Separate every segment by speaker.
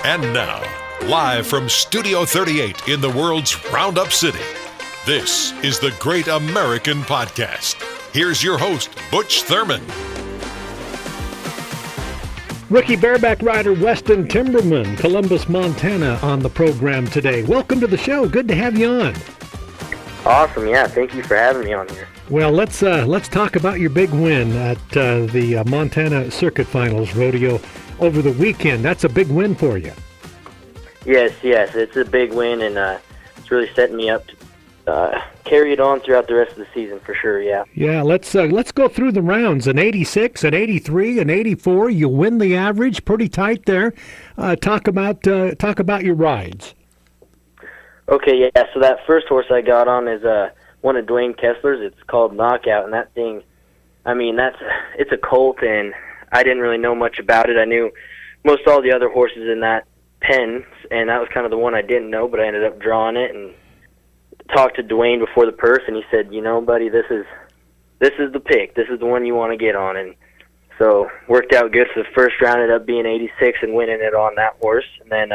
Speaker 1: And now, live from Studio 38 in the world's Roundup City, this is the Great American Podcast. Here's your host, Butch Thurman.
Speaker 2: Rookie bareback rider Weston Timberman, Columbus, Montana, on the program today. Welcome to the show. Good to have you on.
Speaker 3: Awesome, yeah. Thank you for having me on here.
Speaker 2: Well, let's talk about your big win at the Montana Circuit Finals Rodeo over the weekend. That's a big win for you.
Speaker 3: Yes, it's a big win, and it's really setting me up to carry it on throughout the rest of the season for sure. Yeah.
Speaker 2: Yeah. Let's go through the rounds. An 86, an 83, an 84. You win the average, pretty tight there. Talk about your rides.
Speaker 3: Okay, yeah. So that first horse I got on is one of Dwayne Kessler's. It's called Knockout, and that thing, I mean, it's a colt, and I didn't really know much about it. I knew most all the other horses in that pen, and that was kind of the one I didn't know, but I ended up drawing it and talked to Dwayne before the purse, and he said, you know, buddy, this is the pick. This is the one you want to get on. And so worked out good for the first round. Ended up being 86 and winning it on that horse. And then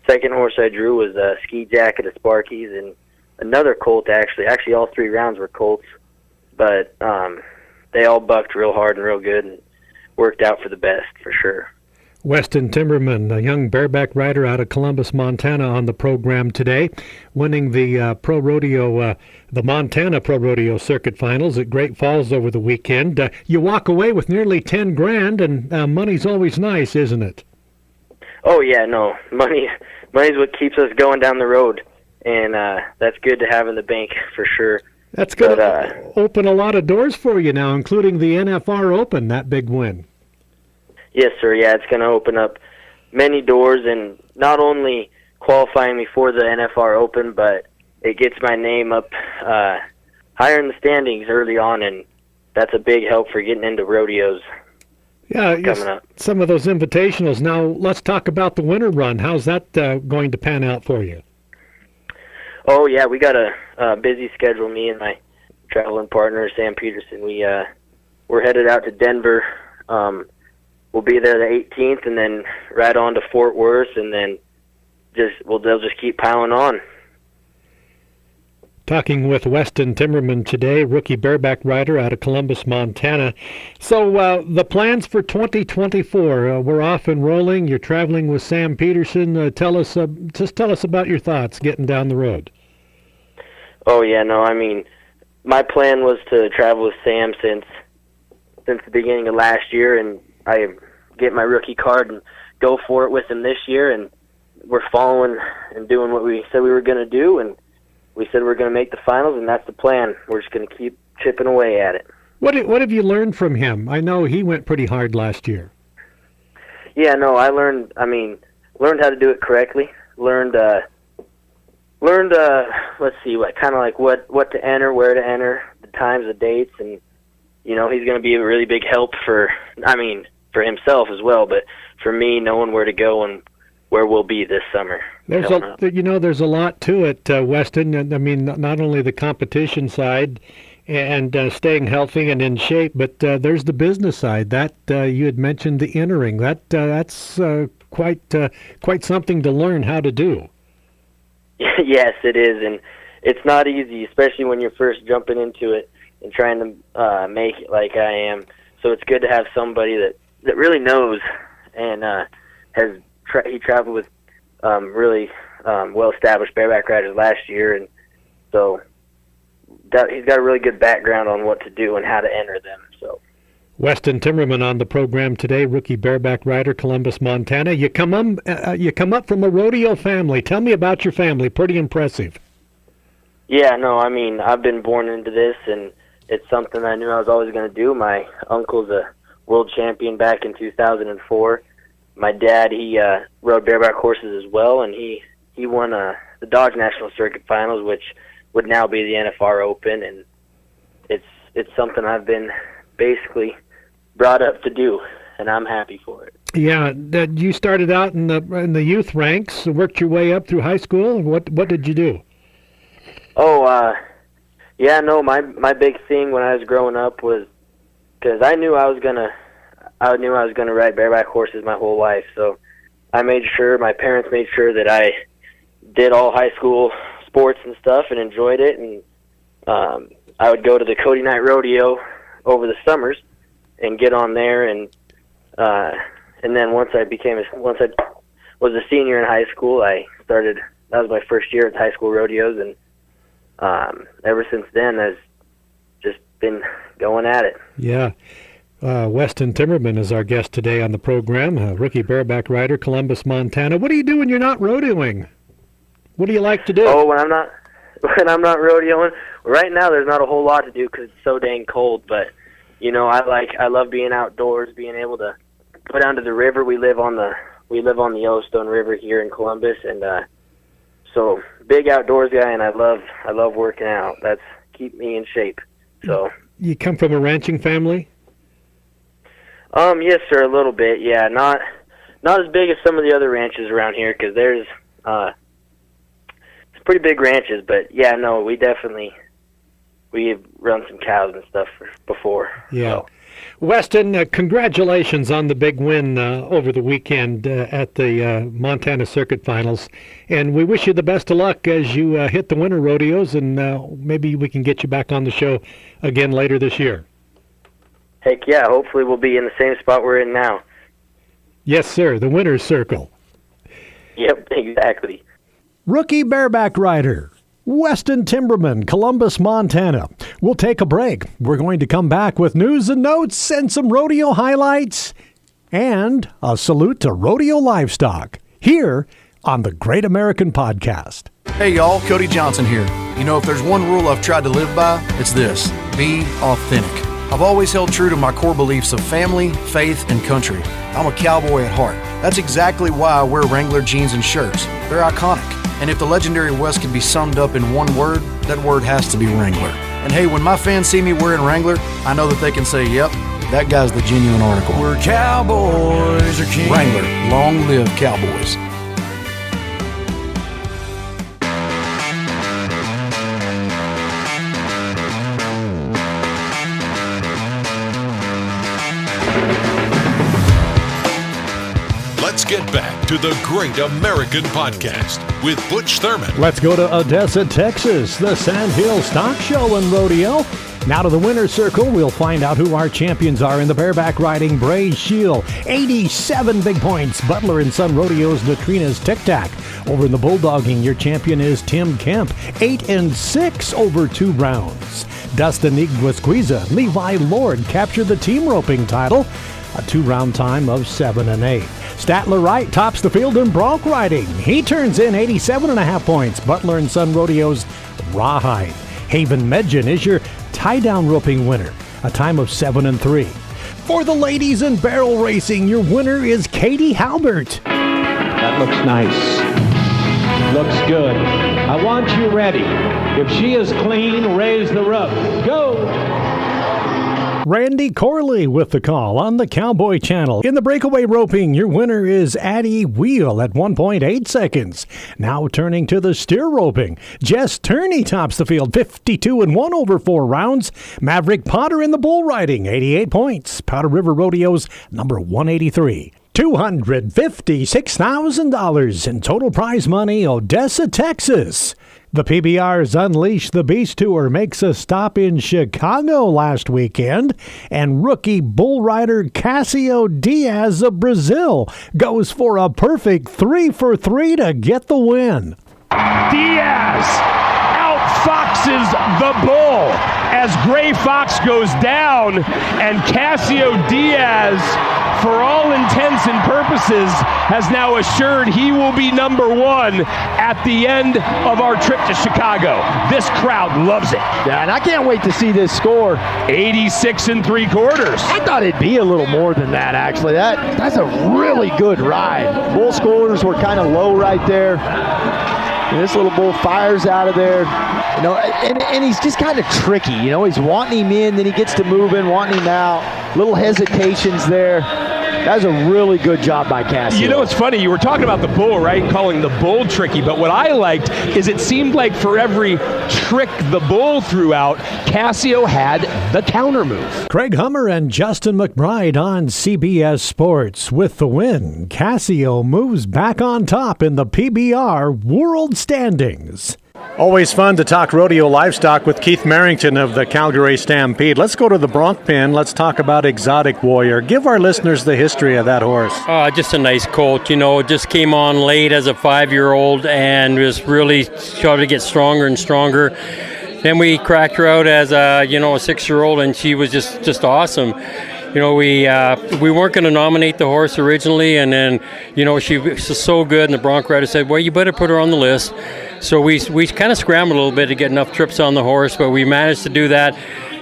Speaker 3: second horse I drew was Ski Jacket of Sparky's and another colt, actually. Actually, all three rounds were colts, but they all bucked real hard and real good and worked out for the best for sure.
Speaker 2: Weston Timberman, a young bareback rider out of Columbus, Montana, on the program today, winning the Pro Rodeo, the Montana Pro Rodeo Circuit Finals at Great Falls over the weekend. You walk away with nearly $10,000, and money's always nice, isn't it?
Speaker 3: Oh yeah, no, money's what keeps us going down the road, and that's good to have in the bank for sure.
Speaker 2: That's going to open a lot of doors for you now, including the NFR Open, that big win.
Speaker 3: Yes, sir. Yeah, it's going to open up many doors, and not only qualifying me for the NFR Open, but it gets my name up higher in the standings early on, and that's a big help for getting into rodeos.
Speaker 2: Yeah,
Speaker 3: coming up.
Speaker 2: Some of those invitationals. Now, let's talk about the winter run. How's that going to pan out for you?
Speaker 3: Oh, yeah, we got a busy schedule. Me and my traveling partner, Sam Peterson, we're headed out to Denver. We'll be there the 18th, and then right on to Fort Worth, and then they'll just keep piling on.
Speaker 2: Talking with Weston Timberman today, rookie bareback rider out of Columbus, Montana. So the plans for 2024, we're off and rolling. You're traveling with Sam Peterson. Tell us about your thoughts getting down the road.
Speaker 3: Oh yeah, no, I mean, my plan was to travel with Sam since the beginning of last year, and I get my rookie card and go for it with him this year, and we're following and doing what we said we were going to do, and we said we're going to make the finals, and that's the plan. We're just going to keep chipping away at it. What
Speaker 2: have you learned from him? I know he went pretty hard last year.
Speaker 3: Yeah, no, I learned how to do it correctly. Learned let's see, what to enter, where to enter, the times, the dates, and you know, he's going to be a really big help for himself as well, but for me, knowing where to go and where we'll be this summer.
Speaker 2: There's a lot to it, Weston. I mean, not only the competition side and staying healthy and in shape, but there's the business side. That you had mentioned the entering. That's quite something to learn how to do.
Speaker 3: Yes, it is, and it's not easy, especially when you're first jumping into it and trying to make it like I am. So it's good to have somebody that really knows and he traveled with really well-established bareback riders last year, and so he's got a really good background on what to do and how to enter them. So,
Speaker 2: Weston Timberman on the program today, rookie bareback rider, Columbus, Montana. You come up from a rodeo family. Tell me about your family. Pretty impressive.
Speaker 3: Yeah, no, I mean, I've been born into this, and it's something I knew I was always going to do. My uncle's a world champion back in 2004. My dad, he rode bareback horses as well, and he won the Dodge National Circuit Finals, which would now be the NFR Open, and it's something I've been basically brought up to do, and I'm happy for it.
Speaker 2: Yeah, you started out in the youth ranks, worked your way up through high school. What did you do?
Speaker 3: Yeah, no, my big thing when I was growing up was, because I knew I was gonna ride bareback horses my whole life. So my parents made sure that I did all high school sports and stuff and enjoyed it. And I would go to the Cody Night Rodeo over the summers and get on there. And then once I was a senior in high school, that was my first year at high school rodeos. And ever since then, I've just been going at it.
Speaker 2: Yeah. Weston Timberman is our guest today on the program, rookie bareback rider, Columbus, Montana. What do you do when you're not rodeoing? What do you like to do?
Speaker 3: Oh, when I'm not rodeoing, right now there's not a whole lot to do because it's so dang cold. But I love being outdoors, being able to go down to the river. We live on the Yellowstone River here in Columbus, and so big outdoors guy, and I love working out. That's keep me in shape. So
Speaker 2: you come from a ranching family?
Speaker 3: Yes, sir, a little bit. Yeah, not as big as some of the other ranches around here because there's it's pretty big ranches. But yeah, no, we've run some cows and stuff before.
Speaker 2: Yeah.
Speaker 3: So.
Speaker 2: Weston, congratulations on the big win over the weekend at the Montana Circuit Finals. And we wish you the best of luck as you hit the winter rodeos, and maybe we can get you back on the show again later this year.
Speaker 3: Heck yeah, hopefully we'll be in the same spot we're in now.
Speaker 2: Yes, sir, the winner's circle.
Speaker 3: Yep, exactly.
Speaker 4: Rookie bareback rider, Weston Timberman, Columbus, Montana. We'll take a break. We're going to come back with news and notes and some rodeo highlights and a salute to rodeo livestock here on the Great American Podcast.
Speaker 5: Hey y'all, Cody Johnson here. If there's one rule I've tried to live by, it's this: be authentic. I've always held true to my core beliefs of family, faith, and country. I'm a cowboy at heart. That's exactly why I wear Wrangler jeans and shirts. They're iconic. And if the legendary West can be summed up in one word, that word has to be Wrangler. And hey, when my fans see me wearing Wrangler, I know that they can say, yep, that guy's the genuine article.
Speaker 6: We're cowboys or king.
Speaker 5: Wrangler, long live cowboys.
Speaker 1: Let's get back to the Great American Podcast with Butch Thurman.
Speaker 4: Let's go to Odessa, Texas, the Sandhills Stock Show and Rodeo. Now to the winner's circle, we'll find out who our champions are in the bareback riding Bray Shield. 87 big points. Butler and Son Rodeo's Neutrina's Tic Tac. Over in the bulldogging, your champion is Tim Kemp. 8-6 over 2 rounds. Dustin Iguasquiza, Levi Lord captured the team roping title. A 2-round time of 7-8. Statler Wright tops the field in bronc riding. He turns in 87.5 points. Butler and Son Rodeo's Rawhide. Haven Medjan is your tie-down roping winner. A time of 7-3. For the ladies in barrel racing, your winner is Katie Halbert.
Speaker 7: That looks nice. Looks good. I want you ready. If she is clean, raise the roof. Go!
Speaker 4: Randy Corley with the call on the Cowboy Channel. In the breakaway roping, your winner is Addie Wheel at 1.8 seconds. Now turning to the steer roping. Jess Turney tops the field, 52-1 over 4 rounds. Maverick Potter in the bull riding, 88 points. Powder River Rodeo's number 183. $256,000 in total prize money, Odessa, Texas. The PBR's Unleash the Beast Tour makes a stop in Chicago last weekend, and rookie bull rider Cassio Diaz of Brazil goes for a perfect 3-for-3 to get the win.
Speaker 8: Diaz outfoxes the bull as Gray Fox goes down, and Cassio Diaz, for all intents and purposes, has now assured he will be number 1 at the end of our trip to Chicago. This crowd loves it.
Speaker 9: Yeah, and I can't wait to see this score.
Speaker 8: 86 3/4.
Speaker 9: I thought it'd be a little more than that, actually. That's a really good ride. Bull scores were kind of low right there. And this little bull fires out of there. And he's just kind of tricky. He's wanting him in, then he gets to moving, wanting him out. Little hesitations there. That was a really good job by Cassio.
Speaker 8: You know, it's funny. You were talking about the bull, right? Calling the bull tricky. But what I liked is it seemed like for every trick the bull threw out, Cassio had the counter move.
Speaker 4: Craig Hummer and Justin McBride on CBS Sports. With the win, Cassio moves back on top in the PBR World Standings.
Speaker 2: Always fun to talk rodeo livestock with Keith Merrington of the Calgary Stampede. Let's go to the bronc pen. Let's talk about Exotic Warrior. Give our listeners the history of that horse.
Speaker 10: Just a nice colt. Just came on late as a 5-year-old and was really started to get stronger and stronger. Then we cracked her out as a 6-year-old, and she was just awesome. We weren't going to nominate the horse originally, and then she was so good, and the bronc rider said, well, you better put her on the list. So we kind of scrambled a little bit to get enough trips on the horse, but we managed to do that.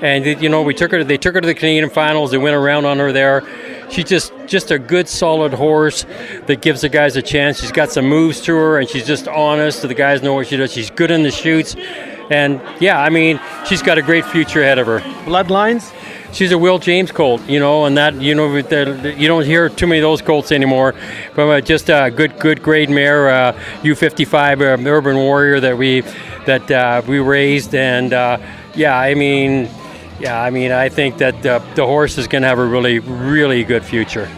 Speaker 10: And they took her to the Canadian finals. They went around on her there. She's just a good, solid horse that gives the guys a chance. She's got some moves to her, and she's just honest. So the guys know what she does. She's good in the chutes, and she's got a great future ahead of her.
Speaker 2: Bloodlines?
Speaker 10: She's a Will James colt, and that you don't hear too many of those colts anymore. But just a good grade mare, U55 Urban Warrior that we raised, and I think that the horse is going to have a really, really good future.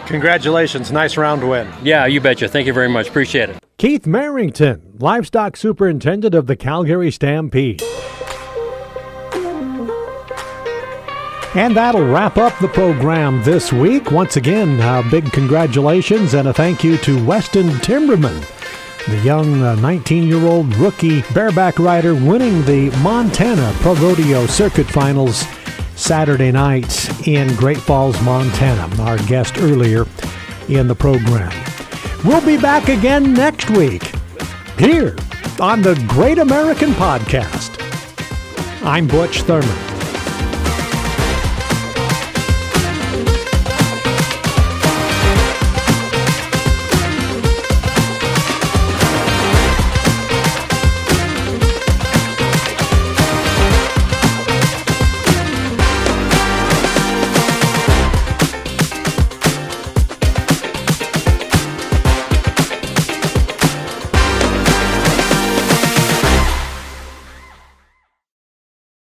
Speaker 2: Congratulations, nice round win.
Speaker 10: Yeah, you betcha. Thank you very much. Appreciate it.
Speaker 4: Keith Merrington, Livestock Superintendent of the Calgary Stampede. And that'll wrap up the program this week. Once again, big congratulations and a thank you to Weston Timberman, the young 19-year-old rookie bareback rider winning the Montana Pro Rodeo Circuit Finals Saturday night in Great Falls, Montana, our guest earlier in the program. We'll be back again next week here on the Great American Podcast. I'm Butch Thurman.